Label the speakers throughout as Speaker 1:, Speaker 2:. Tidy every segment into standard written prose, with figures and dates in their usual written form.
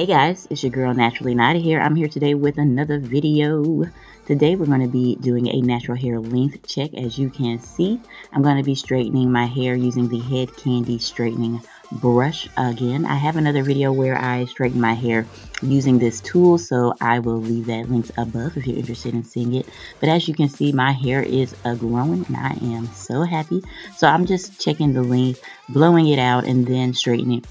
Speaker 1: Hey guys, it's your girl Naturally Nata here. I'm here today with another video. Today we're going to be doing a natural hair length check. As you can see, I'm going to be straightening my hair using the Head Candy straightening brush. Again, I have another video where I straighten my hair using this tool, so I will leave that linked above if you're interested in seeing it. But as you can see, my hair is growing and I am so happy. So I'm just checking the length, blowing it out, and then straightening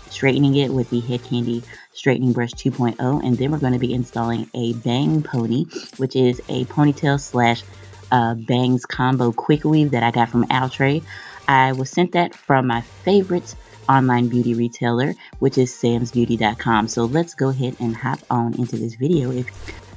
Speaker 1: it with the Head Candy straightening brush 2.0. And then we're going to be installing a bang pony, which is a ponytail slash bangs combo quick weave that I got from OUTRE. I was sent that from my favorite online beauty retailer, which is SAMSBEAUTY.com. So let's go ahead and hop on into this video.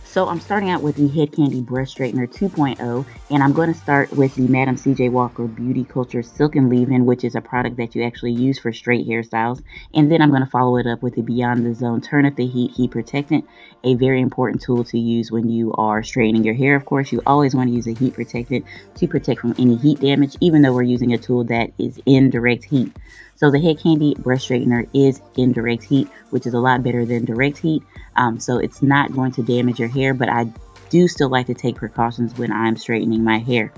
Speaker 1: So I'm starting out with the Head Candy Brush Straightener 2.0, and I'm going to start with the Madam C.J. Walker Beauty Culture Silk and Leave-In, which is a product that you actually use for straight hairstyles. And then I'm going to follow it up with the Beyond the Zone Turn Up the Heat Protectant, a very important tool to use when you are straightening your hair. Of course, you always want to use a heat protectant to protect from any heat damage, even though we're using a tool that is in direct heat. So the Head Candy Brush Straightener is in direct heat, which is a lot better than direct heat. So it's not going to damage your hair, but I do still like to take precautions when I'm straightening my hair.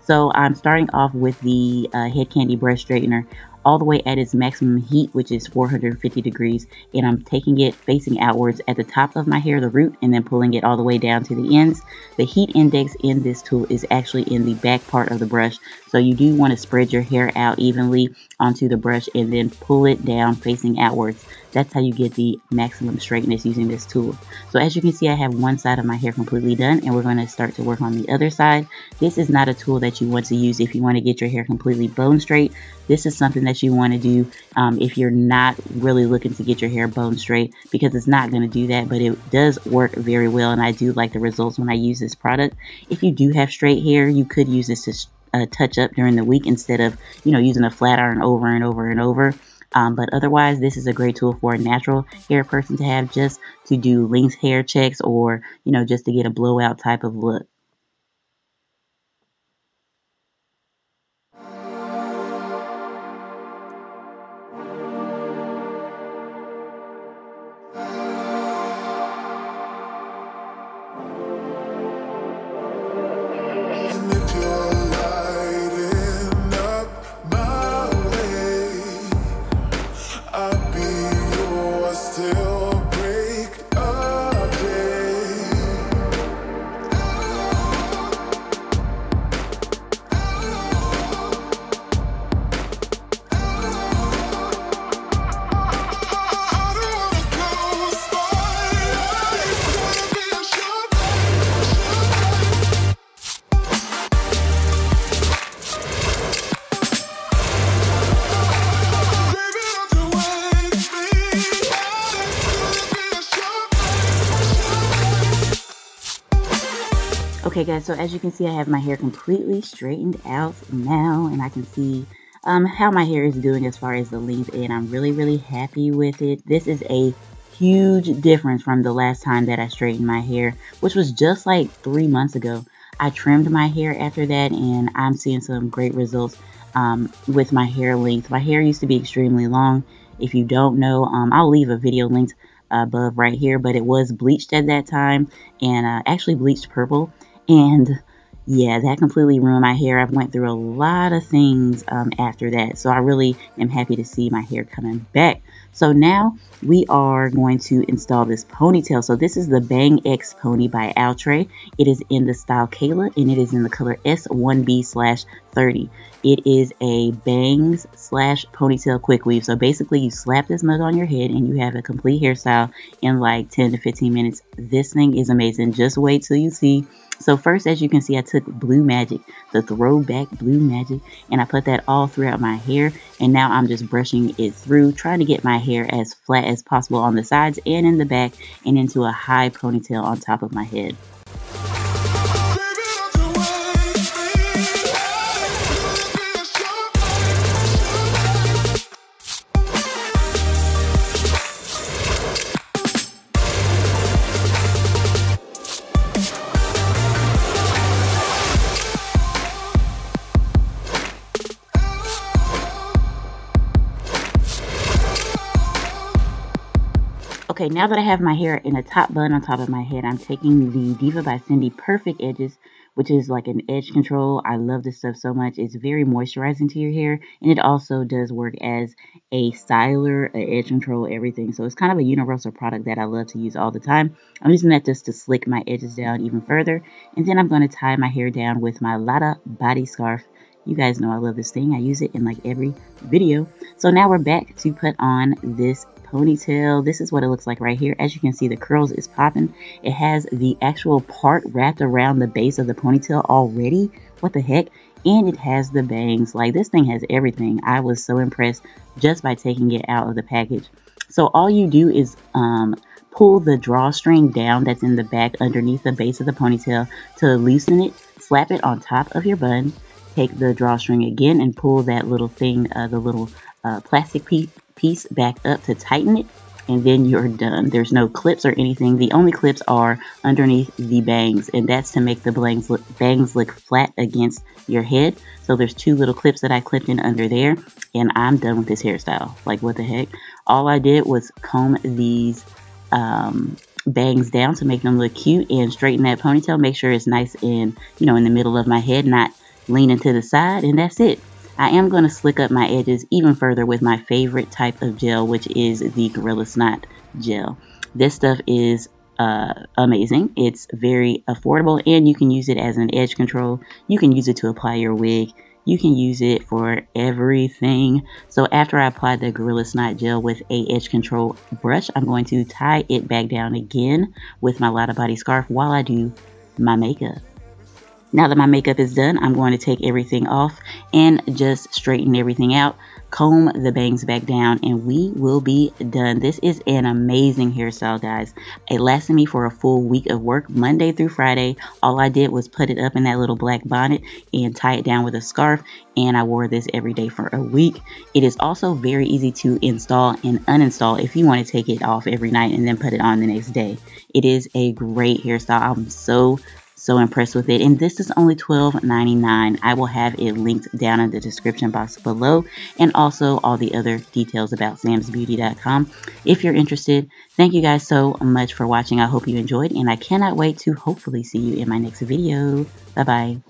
Speaker 1: So I'm starting off with the Head Candy Brush Straightener all the way at its maximum heat, which is 450 degrees, and I'm taking it facing outwards at the top of my hair, the root, and then pulling it all the way down to the ends. The heat index in this tool is actually in the back part of the brush, so you do want to spread your hair out evenly onto the brush and then pull it down facing outwards. That's how you get the maximum straightness using this tool. So as you can see, I have one side of my hair completely done, and we're going to start to work on the other side. This is not a tool that you want to use if you want to get your hair completely bone straight. This is something that you want to do if you're not really looking to get your hair bone straight, because it's not going to do that, but it does work very well, and I do like the results when I use this product. If you do have straight hair, you could use this to touch up during the week instead of, using a flat iron over and over and over. But otherwise, this is a great tool for a natural hair person to have, just to do length hair checks, or, just to get a blowout type of look. Okay guys, so as you can see, I have my hair completely straightened out now, and I can see how my hair is doing as far as the length, and I'm really happy with it. This is a huge difference from the last time that I straightened my hair, which was just like 3 months ago. I trimmed my hair after that, and I'm seeing some great results with my hair length. My hair used to be extremely long. If you don't know, I'll leave a video linked above right here, but it was bleached at that time, and actually bleached purple. And yeah, that completely ruined my hair. I've went through a lot of things after that. So I really am happy to see my hair coming back. So now we are going to install this ponytail. So this is the Bang X Pony by OUTRE. It is in the style KAYLA, and it is in the color S1B/30. It is a bangs slash ponytail quick weave. So basically you slap this mug on your head and you have a complete hairstyle in like 10 to 15 minutes. This thing is amazing. Just wait till you see. So first, as you can see, I took Blue Magic, the throwback Blue Magic, and I put that all throughout my hair. And now I'm just brushing it through, trying to get my hair as flat as possible on the sides and in the back, and into a high ponytail on top of my head. Okay, now that I have my hair in a top bun on top of my head, I'm taking the Diva by Cindy Perfect Edges, which is like an edge control. I love this stuff so much. It's very moisturizing to your hair, and it also does work as a styler, an edge control, everything. So it's kind of a universal product that I love to use all the time. I'm using that just to slick my edges down even further, and then I'm going to tie my hair down with my Nata body scarf. You guys know I love this thing. I use it in like every video. So now we're back to put on this ponytail. This is what it looks like right here. As you can see, the curls is popping. It has the actual part wrapped around the base of the ponytail already. What the heck? And it has the bangs. Like, this thing has everything. I was so impressed just by taking it out of the package. So all you do is pull the drawstring down that's in the back underneath the base of the ponytail to loosen it. Slap it on top of your bun. Take the drawstring again and pull that little thing, the little plastic piece back up to tighten it, and then you're done. There's no clips or anything. The only clips are underneath the bangs, and that's to make the bangs look flat against your head. So there's two little clips that I clipped in under there, and I'm done with this hairstyle. Like, what the heck? All I did was comb these bangs down to make them look cute and straighten that ponytail. Make sure it's nice and, you know, in the middle of my head, not leaning to the side, and that's it. I am going to slick up my edges even further with my favorite type of gel, which is the Gorilla Snot gel. This stuff is amazing. It's very affordable, and you can use it as an edge control. You can use it to apply your wig. You can use it for everything. So after I apply the Gorilla Snot gel with a edge control brush, I'm going to tie it back down again with my Nata body scarf while I do my makeup. Now that my makeup is done, I'm going to take everything off and just straighten everything out, comb the bangs back down, and we will be done. This is an amazing hairstyle, guys. It lasted me for a full week of work, Monday through Friday. All I did was put it up in that little black bonnet and tie it down with a scarf, and I wore this every day for a week. It is also very easy to install and uninstall if you want to take it off every night and then put it on the next day. It is a great hairstyle. I'm so impressed with it, and this is only $12.99. I will have it linked down in the description box below, and also all the other details about samsbeauty.com if you're interested. Thank you guys so much for watching. I hope you enjoyed, and I cannot wait to hopefully see you in my next video. Bye bye.